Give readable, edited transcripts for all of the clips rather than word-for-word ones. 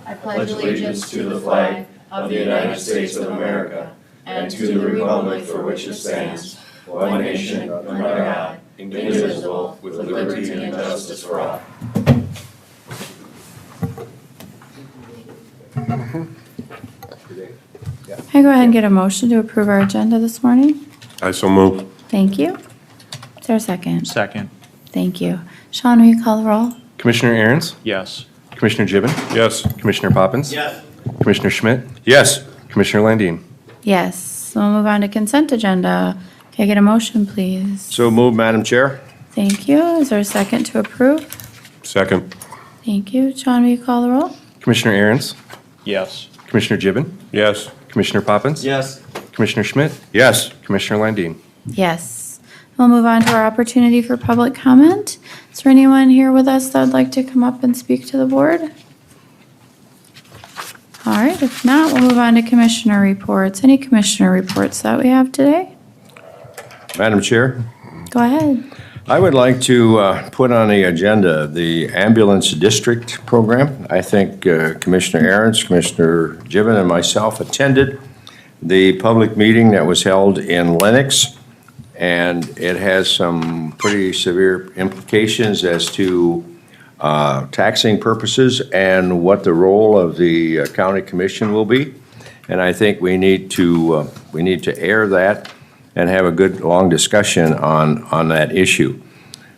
I pledge allegiance to the flag of the United States of America and to the republic for which it stands, one nation, under God, indivisible, with liberty and justice for all. Can I go ahead and get a motion to approve our agenda this morning? I so move. Thank you. Is there a second? Second. Thank you. Sean, will you call the roll? Commissioner Aaron's, Yes. Commissioner Gibbon, Yes. Commissioner Poppins. Yes. Commissioner Schmidt, Yes. Commissioner Landine. Yes. So we'll move on to consent agenda. Can I get a motion, please? So move, Madam Chair. Thank you. Is there a second to approve? Second. Thank you. Sean, will you call the roll? Commissioner Aaron's, Yes. Commissioner Gibbon, Yes. Commissioner Poppins. Yes. Commissioner Schmidt, Yes. Commissioner Landine. Yes. We'll move on to our opportunity for public comment. Is there anyone here with us that would like to come up and speak to the board? All right, if not, we'll move on to commissioner reports. Any commissioner reports that we have today? Madam Chair, Go ahead. I would like to put on the agenda the ambulance district program. I think Commissioner Aaron's, Commissioner Gibbon, and myself attended the public meeting that was held in Lenox, and it has some pretty severe implications as to taxing purposes and what the role of the county commission will be. And I think we need to air that and have a good, long discussion on that issue.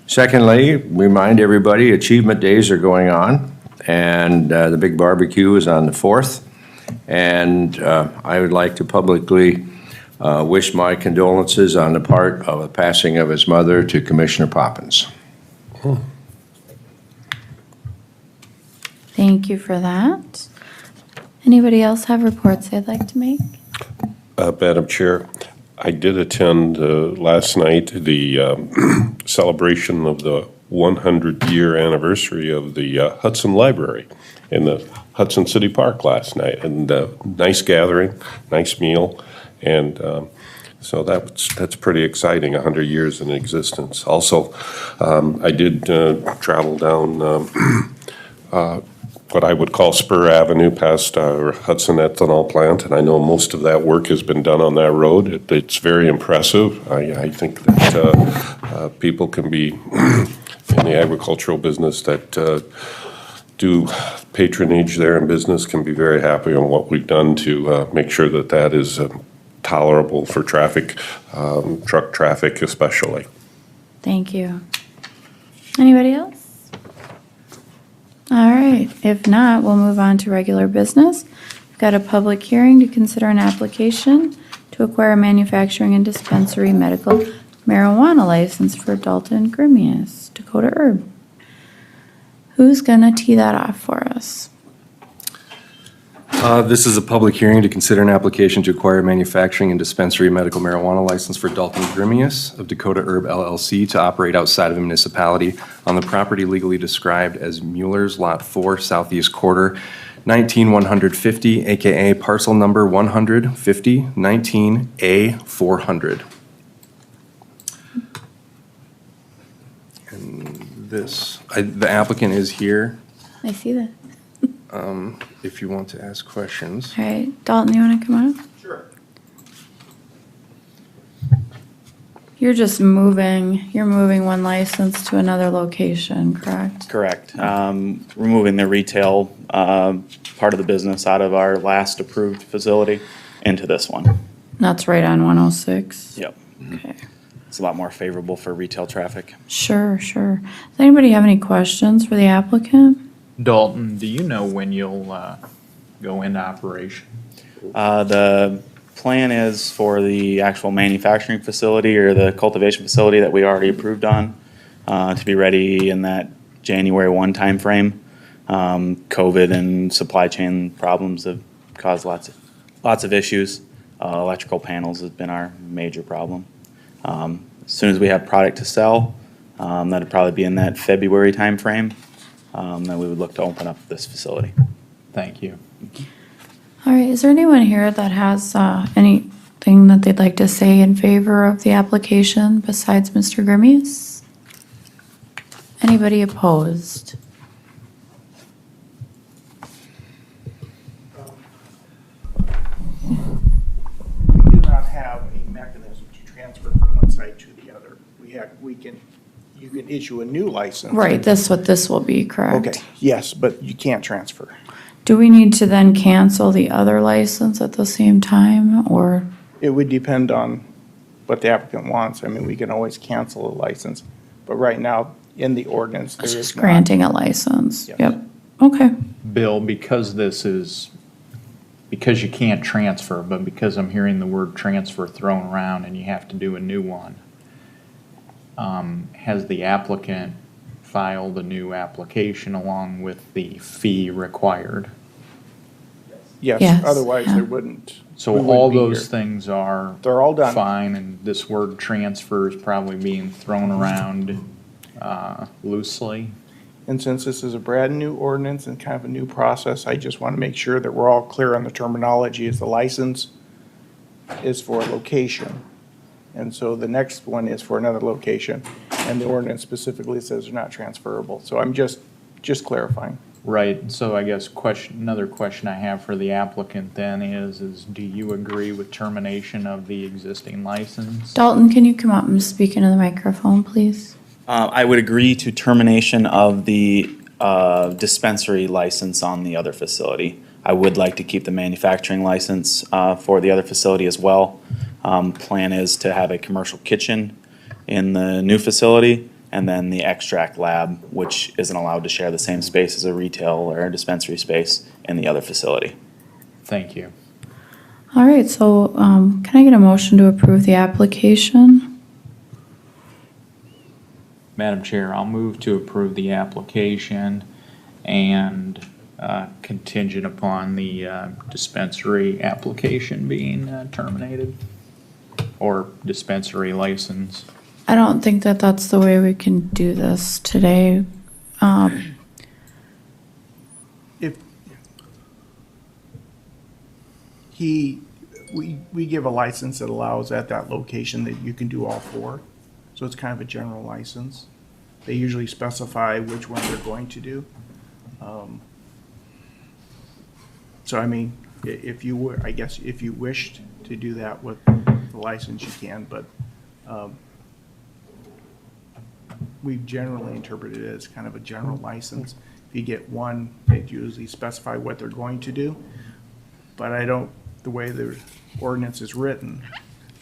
Secondly, remind everybody, Achievement Days are going on, and the big barbecue is on the 4th. And I would like to publicly wish my condolences on the part of the passing of his mother to Commissioner Poppins. Thank you for that. Anybody else have reports they'd like to make? Madam Chair, I did attend last night the celebration of the 100-year anniversary of the Hudson Library in the Hudson City Park last night. And nice gathering, nice meal, and so that's pretty exciting, 100 years in existence. Also, I did travel down what I would call Spur Avenue past our Hudson ethanol plant, and I know most of that work has been done on that road. It's very impressive. I think that people can be in the agricultural business that do patronage there in business can be very happy on what we've done to make sure that that is tolerable for traffic, truck traffic especially. Thank you. Anybody else? All right, if not, we'll move on to regular business. We've got a public hearing to consider an application to acquire a manufacturing and dispensary medical marijuana license for Dalton Grimius, Dakota Herb. Who's gonna tee that off for us? This is a public hearing to consider an application to acquire a manufacturing and dispensary medical marijuana license for Dalton Grimius of Dakota Herb LLC to operate outside of a municipality on the property legally described as Mueller's Lot 4 Southeast Quarter, 19150, AKA parcel number 15019A400. And this, the applicant is here. I see that. If you want to ask questions. All right, Dalton, you wanna come up? Sure. You're just you're moving one license to another location, correct? Correct. Removing the retail part of the business out of our last approved facility into this one. That's right on 106. Yep. Okay. It's a lot more favorable for retail traffic. Sure, sure. Does anybody have any questions for the applicant? Dalton, do you know when you'll go into operation? The plan is for the actual manufacturing facility or the cultivation facility that we already approved on to be ready in that January 1 timeframe. COVID and supply chain problems have caused lots of issues. Electrical panels has been our major problem. As soon as we have product to sell, that'd probably be in that February timeframe. Then we would look to open up this facility. Thank you. All right, is there anyone here that has anything that they'd like to say in favor of the application besides Mr. Grimius? Anybody opposed? heck, you can issue a new license. Right, that's what this will be, correct? Okay, yes, but you can't transfer. Do we need to then cancel the other license at the same time, or? It would depend on what the applicant wants. I mean, we can always cancel a license, but right now, in the ordinance, there It's is just not. granting a license? Yes. Yep, okay. Bill, because you can't transfer, but because I'm hearing the word transfer thrown around and you have to do a new one, has the applicant filed a new application along with the fee required? Yes, Yes, otherwise yeah. there wouldn't. So we wouldn't all be those here. things are They're all done. fine, and this word transfer is probably being thrown around loosely? And since this is a brand new ordinance and kind of a new process, I just want to make sure that we're all clear on the terminology. Is the license is for a location. And so the next one is for another location. And the ordinance specifically says they're not transferable. So I'm just clarifying. Right, so I guess another question I have for the applicant then is do you agree with termination of the existing license? Dalton, can you come up and speak into the microphone, please? I would agree to termination of the dispensary license on the other facility. I would like to keep the manufacturing license for the other facility as well. Plan is to have a commercial kitchen in the new facility, and then the extract lab, which isn't allowed to share the same space as a retail or a dispensary space in the other facility. Thank you. All right, so can I get a motion to approve the application? Madam Chair, I'll move to approve the application and contingent upon the dispensary application being terminated, or dispensary license. I don't think that that's the way we can do this today. If we give a license that allows at that location that you can do all four. So it's kind of a general license. They usually specify which one they're going to do. So I mean, if you were, I guess if you wished to do that with the license, you can, but we've generally interpreted it as kind of a general license. If you get one, they usually specify what they're going to do. But I don't, the way the ordinance is written,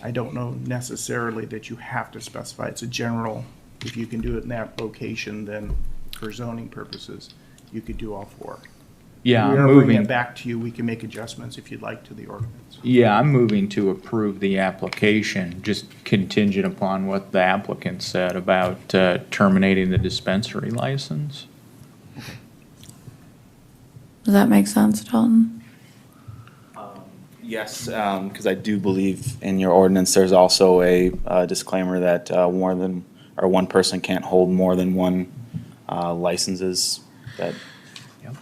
I don't know necessarily that you have to specify. It's a general, if you can do it in that location, then for zoning purposes, you could do all four. Yeah, We're I'm gonna bring it moving. back to you. We can make adjustments if you'd like to the ordinance. Yeah, I'm moving to approve the application, just contingent upon what the applicant said about terminating the dispensary license. Does that make sense, Dalton? Yes, because I do believe in your ordinance, there's also a disclaimer that one person can't hold more than one licenses that Yep.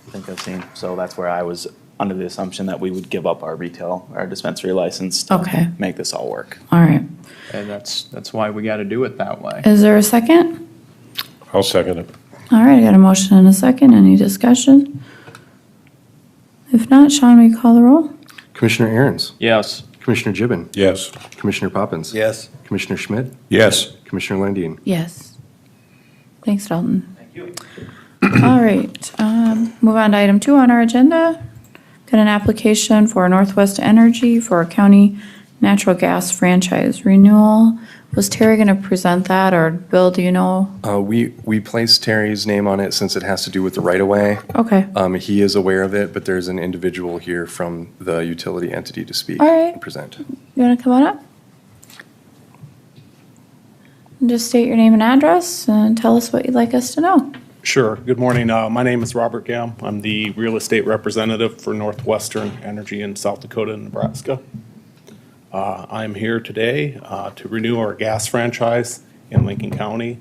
I think I've seen. So that's where I was under the assumption that we would give up our dispensary license to Okay. make this all work. All right. And that's why we got to do it that way. Is there a second? I'll second it. All right, I got a motion and a second. Any discussion? If not, Sean, will you call the roll? Commissioner Aaron's, Yes. Commissioner Gibbon, Yes. Commissioner Poppins. Yes. Commissioner Schmidt, Yes. Commissioner Landine. Yes. Thanks, Dalton. Thank you. All right, move on to item 2 on our agenda. Got an application for Northwest Energy for a county natural gas franchise renewal. Was Terry going to present that, or Bill, do you know? We placed Terry's name on it since it has to do with the right-of-way. Okay, He is aware of it, but there's an individual here from the utility entity to speak All right. and present. you want to come on up? And just state your name and address and tell us what you'd like us to know. Sure. Good morning. My name is Robert Gamm. I'm the real estate representative for Northwestern Energy in South Dakota and Nebraska. I'm here today to renew our gas franchise in Lincoln County,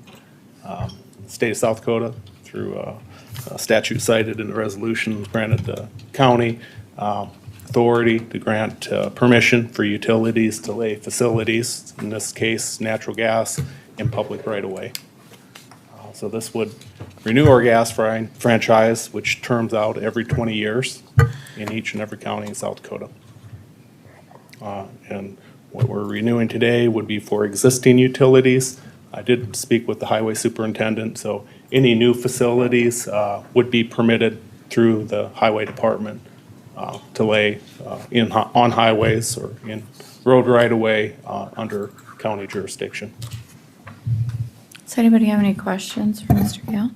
state of South Dakota, through a statute cited in the resolution granted the county authority to grant permission for utilities to lay facilities, in this case, natural gas, in public right-of-way. So this would renew our gas franchise, which terms out every 20 years in each and every county in South Dakota. And What we're renewing today would be for existing utilities. I did speak with the highway superintendent, so any new facilities would be permitted through the highway department to lay on highways or in road right-of-way under county jurisdiction. Does anybody have any questions for Mr. Gale?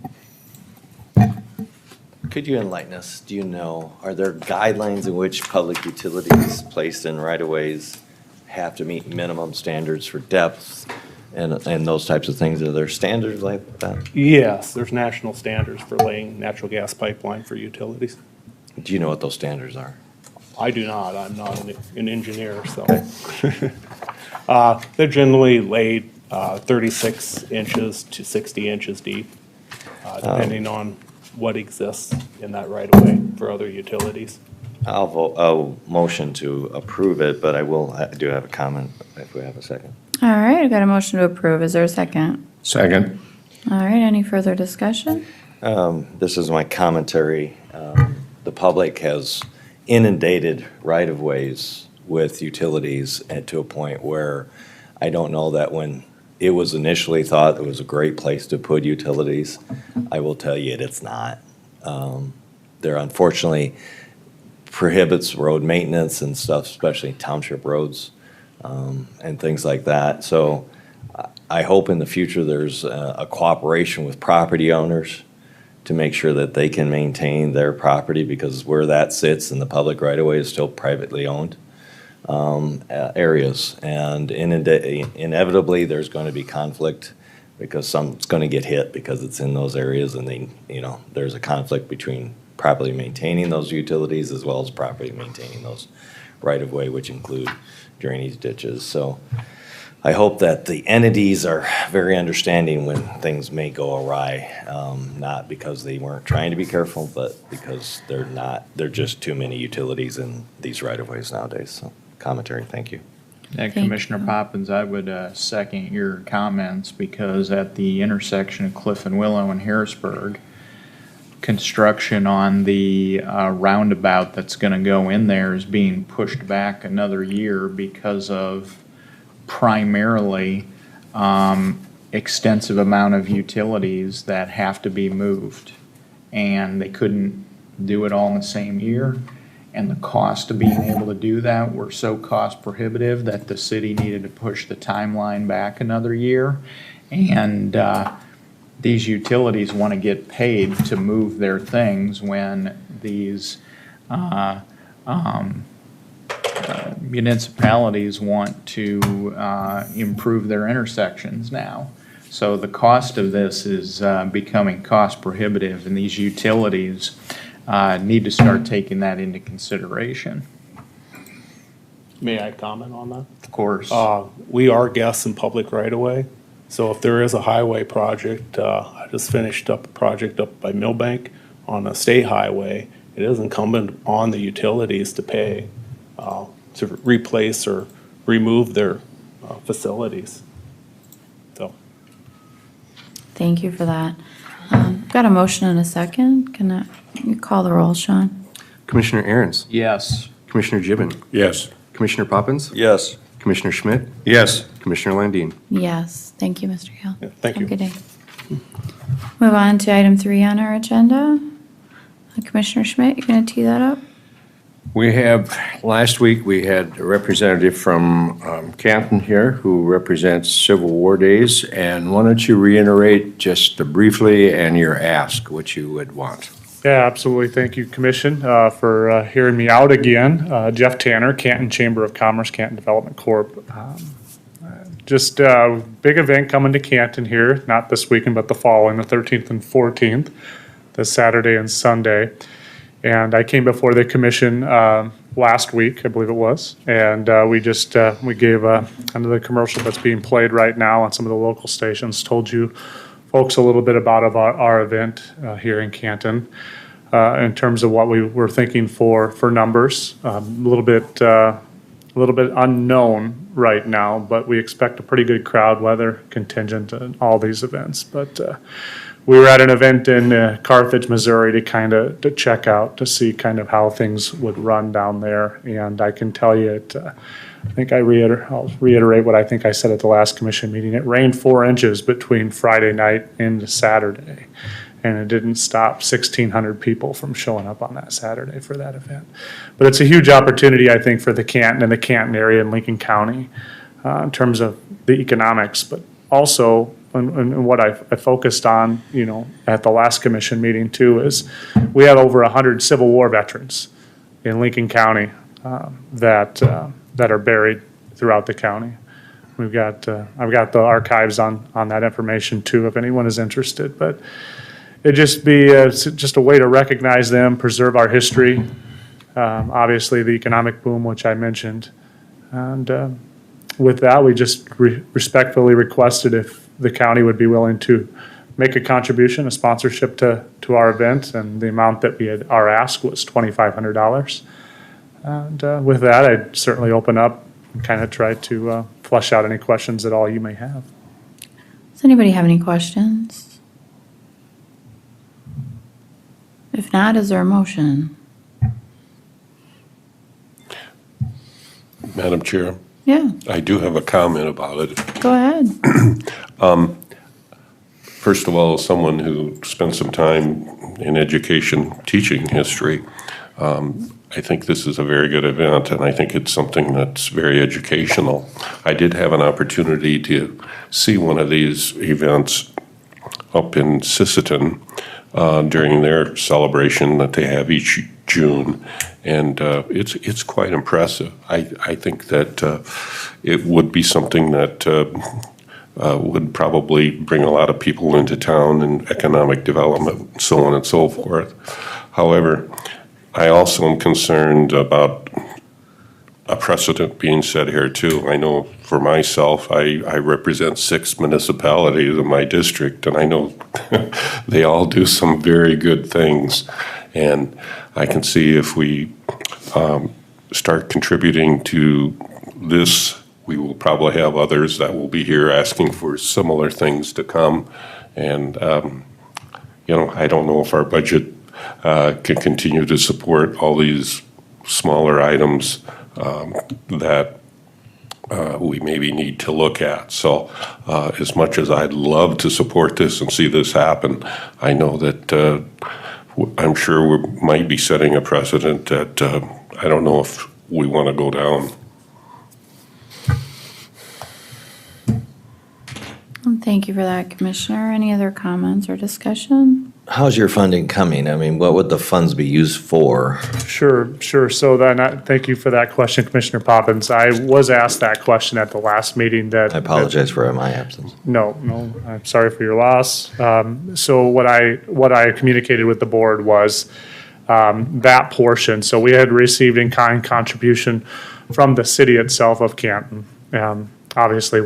Could you enlighten us? Do you know, are there guidelines in which public utilities placed in right-of-ways have to meet minimum standards for depth and those types of things? Are there standards like that? Yes, there's national standards for laying natural gas pipeline for utilities. Do you know what those standards are? I do not. I'm not an engineer, so. They're generally laid 36 inches to 60 inches deep, depending on what exists in that right-of-way for other utilities. I'll motion to approve it, but I do have a comment if we have a second. All right, I've got a motion to approve. Is there a second? Second. All right, any further discussion? This is my commentary. The public has inundated right-of-ways with utilities and to a point where I don't know that when it was initially thought it was a great place to put utilities, I will tell you it's not. There unfortunately prohibits road maintenance and stuff, especially township roads and things like that. So I hope in the future there's a cooperation with property owners to make sure that they can maintain their property, because where that sits in the public right-of-way is still privately owned areas. And inevitably, there's going to be conflict because some's going to get hit because it's in those areas, and there's a conflict between properly maintaining those utilities as well as properly maintaining those right-of-way, which include drainage ditches. So I hope that the entities are very understanding when things may go awry, not because they weren't trying to be careful, but because there are just too many utilities in these right-of-ways nowadays. So commentary, thank you. And Thank Commissioner Poppins, I would second your comments, because at the intersection of Cliff and Willow and Harrisburg, construction on the roundabout that's going to go in there is being pushed back another year because of primarily extensive amount of utilities that have to be moved. And they couldn't do it all in the same year. And the cost of being able to do that were so cost prohibitive that the city needed to push the timeline back another year. And these utilities want to get paid to move their things when these municipalities want to improve their intersections now. So the cost of this is becoming cost prohibitive, and these utilities need to start taking that into consideration. May I comment on that? Of course. We are guests in public right-of-way, so if there is a highway project, I just finished up a project up by Millbank on a state highway. It is incumbent on the utilities to pay to replace or remove their facilities. So. Thank you for that. Got a motion and a second. Can you call the roll, Sean? Commissioner Aaron's, Yes. Commissioner Gibbon, Yes. Commissioner Poppins, Yes. Commissioner Schmidt, Yes. Commissioner Landine. Yes, thank you, Mr. Gale. Yeah, thank you. Have a good day. Move on to item 3 on our agenda. Commissioner Schmidt, you going to tee that up? Last week, we had a representative from Canton here who represents Civil War Days, and why don't you reiterate just briefly and your ask, what you would want? Yeah, absolutely. Thank you, Commission, for hearing me out again. Jeff Tanner, Canton Chamber of Commerce, Canton Development Corp. Just a big event coming to Canton here, not this weekend, but the following, the 13th and 14th, this Saturday and Sunday. And I came before the commission last week, I believe it was, and we gave kind of the commercial that's being played right now on some of the local stations, told you folks a little bit about our event here in Canton in terms of what we were thinking for numbers. A little bit unknown right now, but we expect a pretty good crowd, weather contingent on all these events. But we were at an event in Carthage, Missouri to check out, to see kind of how things would run down there. And I can tell you, I think I'll reiterate what I think I said at the last commission meeting. It rained 4 inches between Friday night and Saturday. And it didn't stop 1,600 people from showing up on that Saturday for that event. But it's a huge opportunity, I think, for the Canton and the Canton area in Lincoln County in terms of the economics, but also and what I focused on, at the last commission meeting too, is we have over 100 Civil War veterans in Lincoln County that are buried throughout the county. I've got the archives on that information too, if anyone is interested. But it'd just be just a way to recognize them, preserve our history. Obviously, the economic boom, which I mentioned, and with that, we just respectfully requested if the county would be willing to make a contribution, a sponsorship to our event, and the amount that our ask was $2,500. And with that, I'd certainly open up and kind of try to flush out any questions that all you may have. Does anybody have any questions? If not, is there a motion? Madam Chair, Yeah, I do have a comment about it. go ahead. First of all, as someone who spent some time in education teaching history, I think this is a very good event, and I think it's something that's very educational. I did have an opportunity to see one of these events up in Sisseton during their celebration that they have each June, and it's quite impressive. I think that it would be something that would probably bring a lot of people into town and economic development, so on and so forth. However, I also am concerned about a precedent being set here too. I know for myself, I represent 6 municipalities in my district, and I know they all do some very good things. And I can see if we start contributing to this, we will probably have others that will be here asking for similar things to come. And, I don't know if our budget can continue to support all these smaller items that we maybe need to look at. So as much as I'd love to support this and see this happen, I know that I'm sure we might be setting a precedent that I don't know if we want to go down. Thank you for that, Commissioner. Any other comments or discussion? How's your funding coming? I mean, what would the funds be used for? Sure. So then, thank you for that question, Commissioner Poppins. I was asked that question at the last meeting that. I apologize for my absence. No, I'm sorry for your loss. So what I communicated with the board was that portion. So we had received in-kind contribution from the city itself of Canton. Obviously,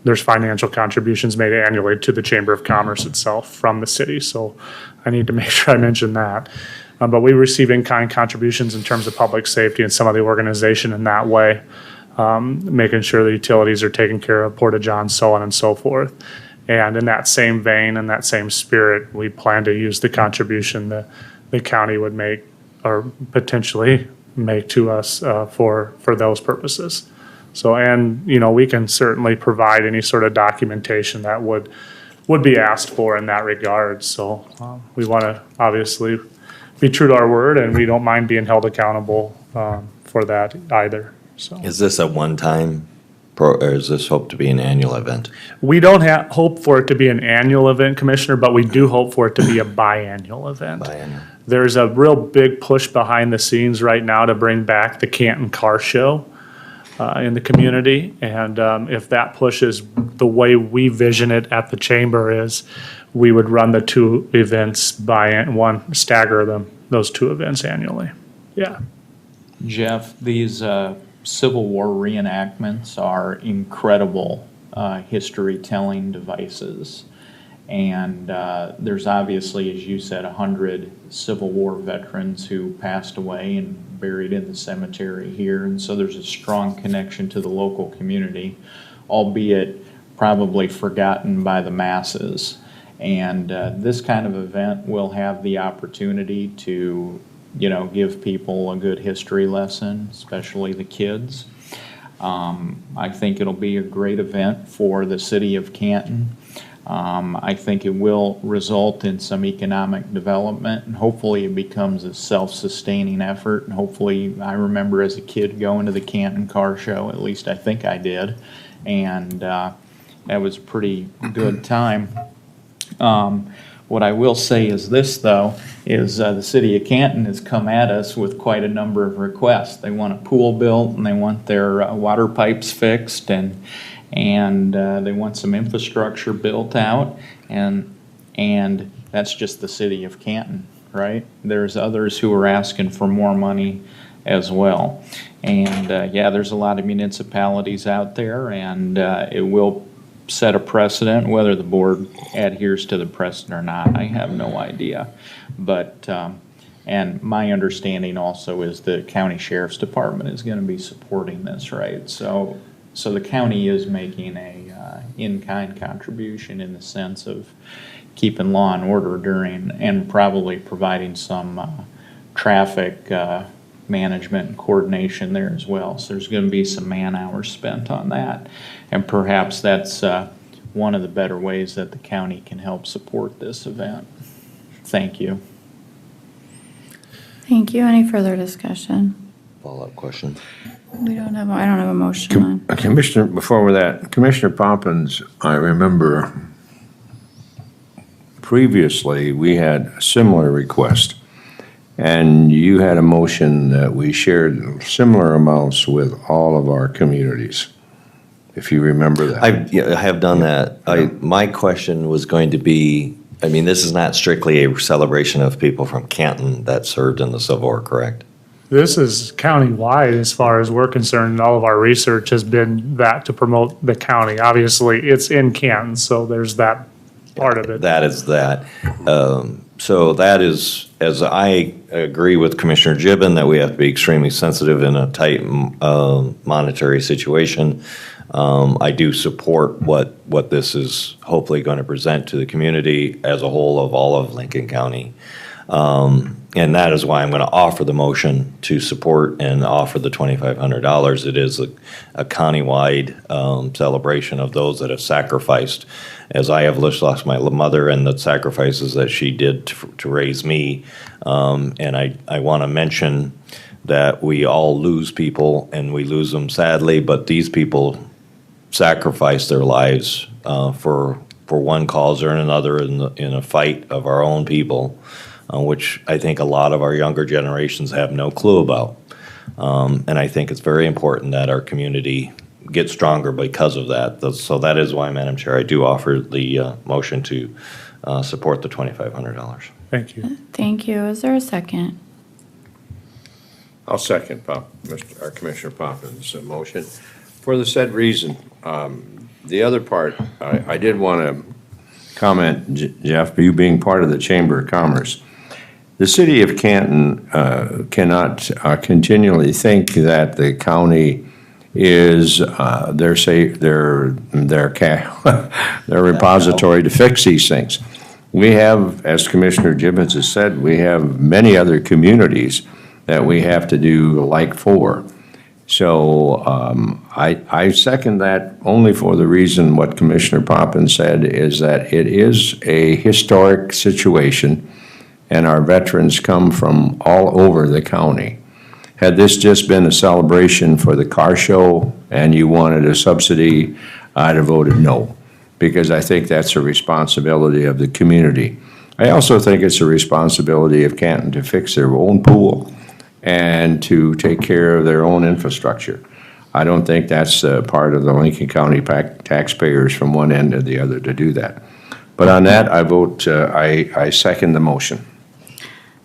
there's financial contributions made annually to the Chamber of Commerce itself from the city, so I need to make sure I mention that. But we receive in-kind contributions in terms of public safety and some of the organization in that way, making sure the utilities are taken care of, Porta-John, so on and so forth. And in that same vein, in that same spirit, we plan to use the contribution the county would make or potentially make to us for those purposes. So, and, we can certainly provide any sort of documentation that would be asked for in that regard. So we want to obviously be true to our word, and we don't mind being held accountable for that either. So Is this a one-time, or is this hoped to be an annual event? we don't hope for it to be an annual event, Commissioner, but we do hope for it to be a biannual event. Biannual. There's a real big push behind the scenes right now to bring back the Canton Car Show in the community, and if that pushes the way we vision it at the chamber is, we would run the 2 events stagger those 2 events annually. Yeah. Jeff, these Civil War reenactments are incredible history-telling devices. And there's obviously, as you said, 100 Civil War veterans who passed away and buried in the cemetery here. And so there's a strong connection to the local community, albeit probably forgotten by the masses. And this kind of event will have the opportunity to, give people a good history lesson, especially the kids. I think it'll be a great event for the city of Canton. I think it will result in some economic development, and hopefully it becomes a self-sustaining effort. And hopefully, I remember as a kid going to the Canton Car Show, at least I think I did, and that was a pretty good time. What I will say is this, though, is the city of Canton has come at us with quite a number of requests. They want a pool built, and they want their water pipes fixed, and they want some infrastructure built out, and that's just the city of Canton, right? There's others who are asking for more money as well. And there's a lot of municipalities out there, and it will set a precedent. Whether the board adheres to the precedent or not, I have no idea. But and my understanding also is the county sheriff's department is going to be supporting this, right? So the county is making a in-kind contribution in the sense of keeping law and order during, and probably providing some traffic management and coordination there as well. So there's going to be some man hours spent on that. And perhaps that's one of the better ways that the county can help support this event. Thank you. Thank you. Any further discussion? Follow-up question. I don't have a motion on. Commissioner, before that, Commissioner Poppins, I remember previously we had a similar request, and you had a motion that we shared similar amounts with all of our communities, if you remember that. I have done that. My question was going to be, this is not strictly a celebration of people from Canton that served in the Civil War, correct? This is county-wide as far as we're concerned. All of our research has been that to promote the county. Obviously, it's in Canton, so there's that part of it. That is that. So that is, as I agree with Commissioner Gibbon, that we have to be extremely sensitive in a tight monetary situation. I do support what this is hopefully going to present to the community as a whole of all of Lincoln County. And that is why I'm going to offer the motion to support and offer the $2,500. It is a countywide celebration of those that have sacrificed, as I have lost my mother and the sacrifices that she did to raise me. And I want to mention that we all lose people, and we lose them sadly, but these people sacrifice their lives for one cause or another in a fight of our own people. Which I think a lot of our younger generations have no clue about. And I think it's very important that our community gets stronger because of that. So that is why, Madam Chair, I do offer the motion to support the $2,500. Thank you. Thank you. Is there a second? I'll second our Commissioner Poppins' motion. For the said reason, the other part, I did want to comment, Jeff, you being part of the Chamber of Commerce. The city of Canton cannot continually think that the county is their repository to fix these things. We have, as Commissioner Gibbons has said, we have many other communities that we have to do like for. So I second that only for the reason what Commissioner Poppins said, is that it is a historic situation, and our veterans come from all over the county. Had this just been a celebration for the car show and you wanted a subsidy, I'd have voted no, because I think that's a responsibility of the community. I also think it's a responsibility of Canton to fix their own pool and to take care of their own infrastructure. I don't think that's part of the Lincoln County taxpayers from one end to the other to do that. But on that, I vote, I second the motion.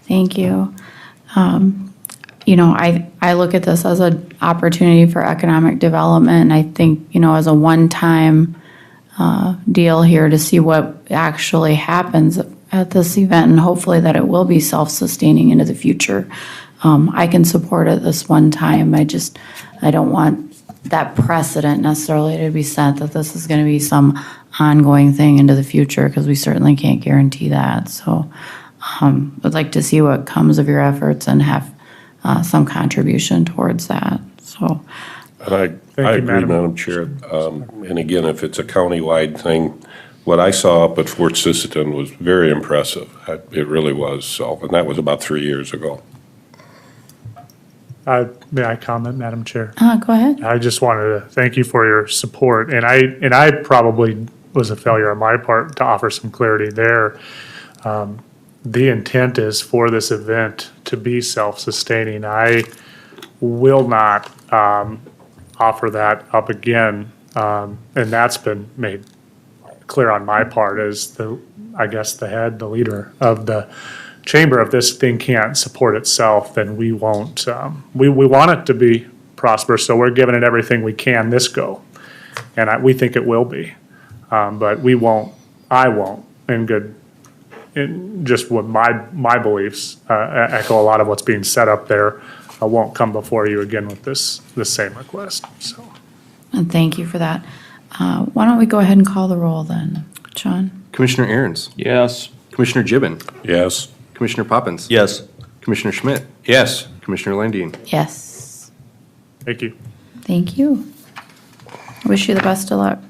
Thank you. I look at this as an opportunity for economic development. I think, as a one-time deal here to see what actually happens at this event, and hopefully that it will be self-sustaining into the future. I can support it this one time. I don't want that precedent necessarily to be set that this is going to be some ongoing thing into the future, because we certainly can't guarantee that. So I'd like to see what comes of your efforts and have some contribution towards that, so. And I you, agree, Madam. Madam Chair. And again, if it's a countywide thing, what I saw up at Fort Sisseton was very impressive. It really was, so, and that was about 3 years ago. May I comment, Madam Chair? Go ahead. I just wanted to thank you for your support, and I probably was a failure on my part to offer some clarity there. The intent is for this event to be self-sustaining. I will not offer that up again, and that's been made clear on my part as the leader of the chamber. If this thing can't support itself, then we won't, we want it to be prosperous, so we're giving it everything we can this go. And we think it will be, but I won't, just what my beliefs echo a lot of what's being said up there. I won't come before you again with this same request, so. And thank you for that. Why don't we go ahead and call the roll then, Sean? Commissioner Aaron's. Yes. Commissioner Gibbon. Yes. Commissioner Poppins. Yes. Commissioner Schmidt. Yes. Commissioner Landine. Yes. Thank you. Thank you. Wish you the best of luck.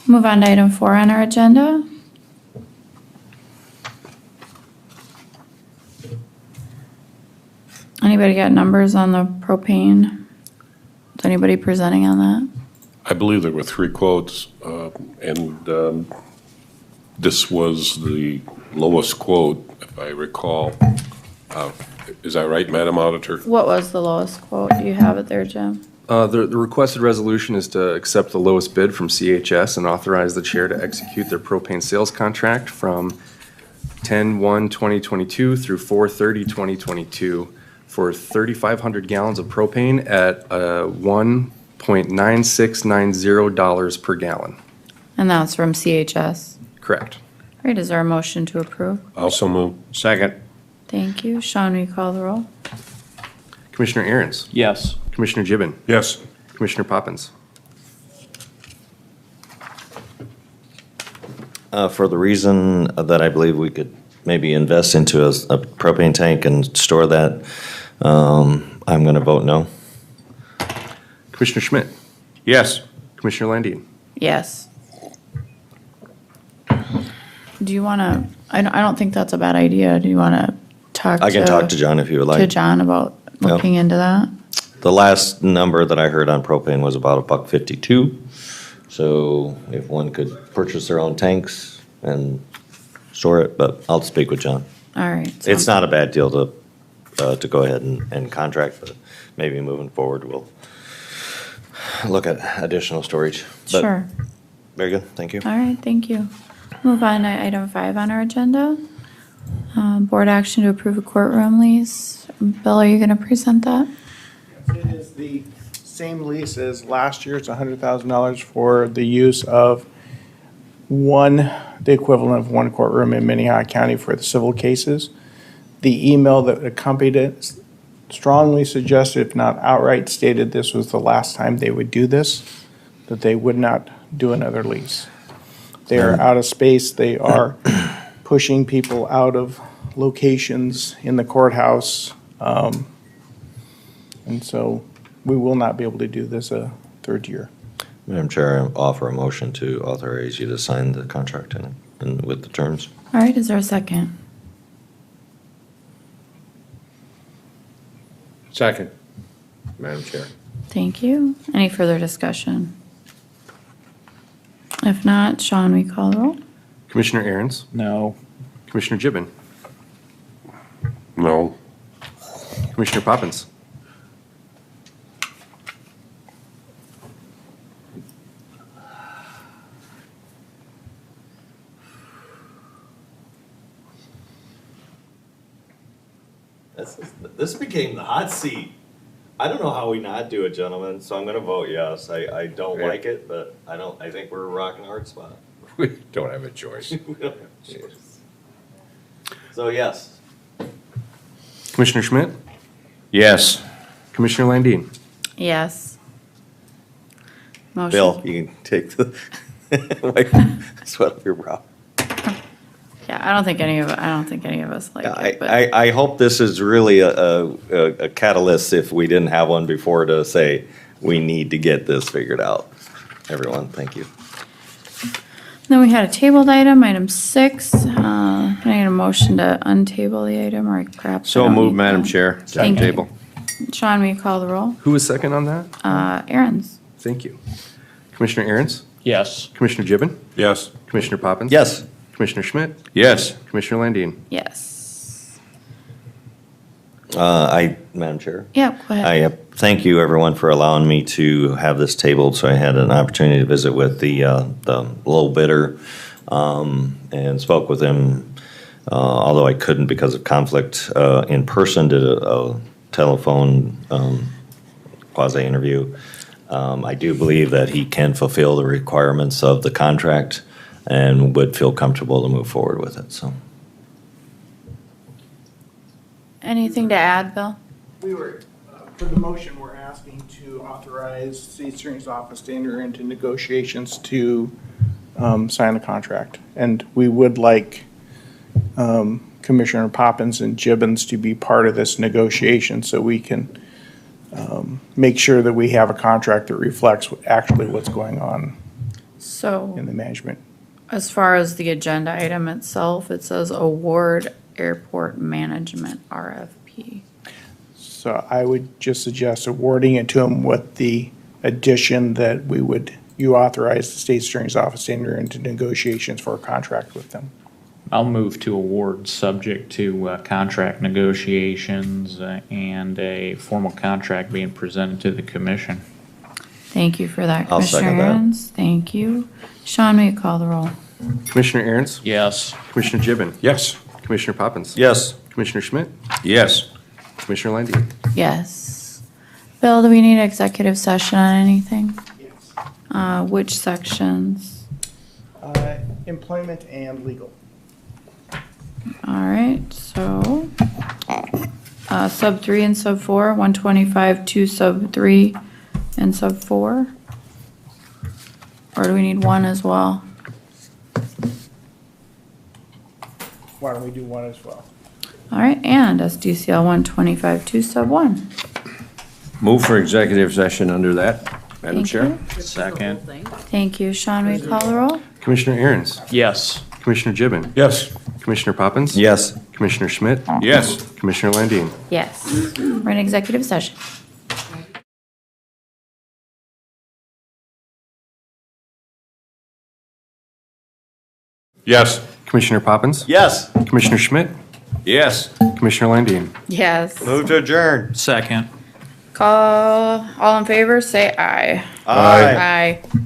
Move on to item 4 on our agenda. Anybody got numbers on the propane? Is anybody presenting on that? I believe there were 3 quotes, and this was the lowest quote, if I recall. Is that right, Madam Auditor? What was the lowest quote? Do you have it there, Jim? The requested resolution is to accept the lowest bid from CHS and authorize the chair to execute their propane sales contract from 10/1/2022 through 4/30/2022 for 3,500 gallons of propane at $1.9690 per gallon. And that's from CHS. Correct. All right, is there a motion to approve? Also move. Second. Thank you. Sean, will you call the roll? Commissioner Aaron's. Yes. Commissioner Gibbon. Yes. Commissioner Poppins. For the reason that I believe we could maybe invest into a propane tank and store that, I'm going to vote no. Commissioner Schmidt. Yes. Commissioner Landine. Yes. Do you want to, I don't think that's a bad idea. Do you want to talk I can talk to John if you would to like. John about looking into that? The last number that I heard on propane was about $1.52. So if one could purchase their own tanks and store it, but I'll speak with John. All right. It's not a bad deal to go ahead and contract, but maybe moving forward, we'll look at additional storage. But Sure. very good, thank you. All right, thank you. Move on to item 5 on our agenda. Board action to approve a courtroom lease. Bill, are you going to present that? It is the same lease as last year. It's $100,000 for the use of the equivalent of one courtroom in Minnehaha County for the civil cases. The email that accompanied it strongly suggested, if not outright stated, this was the last time they would do this, that they would not do another lease. They are out of space. They are pushing people out of locations in the courthouse. And so we will not be able to do this a third year. Madam Chair, I offer a motion to authorize you to sign the contract and with the terms. All right, is there a second? Second. Madam Chair. Thank you. Any further discussion? If not, Sean, we call the roll? Commissioner Aaron's. No. Commissioner Gibbon. No. Commissioner Poppins. This became the hot seat. I don't know how we not do it, gentlemen, so I'm gonna vote yes. I don't Yeah. like it, but I think we're rocking a hard spot. We don't have a choice. We don't have a choice. So yes. Commissioner Schmidt. Yes. Commissioner Landine. Yes. Motion. Bill, you can take the, wipe sweat off your brow. Yeah, I don't think any of us like it, but I hope this is really a catalyst, if we didn't have one before, to say, we need to get this figured out. Everyone, thank you. then we had a tabled item 6. Can I get a motion to untable the item, or perhaps? I So don't moved, need Madam that? Chair. Thank you. Table. Sean, will you call the roll? Who was second on that? Aaron's. Thank you. Commissioner Aaron's? Yes. Commissioner Gibbon? Yes. Commissioner Poppins? Yes. Commissioner Schmidt? Yes. Commissioner Landine? Yes. Madam Chair? Yeah, go ahead. Thank you, everyone, for allowing me to have this tabled, so I had an opportunity to visit with the low bidder, and spoke with him, although I couldn't because of conflict, in person, did a telephone quasi-interview. I do believe that he can fulfill the requirements of the contract and would feel comfortable to move forward with it, so. Anything to add, Bill? We were, for the motion, we're asking to authorize the State Attorney's Office to enter into negotiations to sign the contract. And we would like Commissioner Poppins and Gibbons to be part of this negotiation so we can make sure that we have a contract that reflects actually what's going on So, in the management. as far as the agenda item itself, it says award airport management RFP. So I would just suggest awarding it to him with the addition that you authorize the State Attorney's Office to enter into negotiations for a contract with them. I'll move to award, subject to contract negotiations and a formal contract being presented to the commission. Thank you for that, I'll Commissioner second that. Aaron's. Thank you. Sean, will you call the roll? Commissioner Aaron's? Yes. Commissioner Gibbon? Yes. Commissioner Poppins? Yes. Commissioner Schmidt? Yes. Commissioner Landine? Yes. Bill, do we need executive session on anything? Yes. Which sections? Employment and legal. All right, so, sub 3 and sub 4, 125, 2 sub 3 and sub 4? Or do we need 1 as well? Why don't we do one as well? All right, and SDCL 125, 2 sub 1. Move for executive session under that, Madam Thank Chair. you. Second. Thank you. Sean, will you call the roll? Commissioner Aaron's? Yes. Commissioner Gibbon? Yes. Commissioner Poppins? Yes. Commissioner Schmidt? Yes. Commissioner Landine? Yes. We're in executive session. Yes. Commissioner Poppins? Yes. Commissioner Schmidt? Yes. Commissioner Landine? Yes. Move to adjourn. Second. All in favor, say aye. Aye. Aye.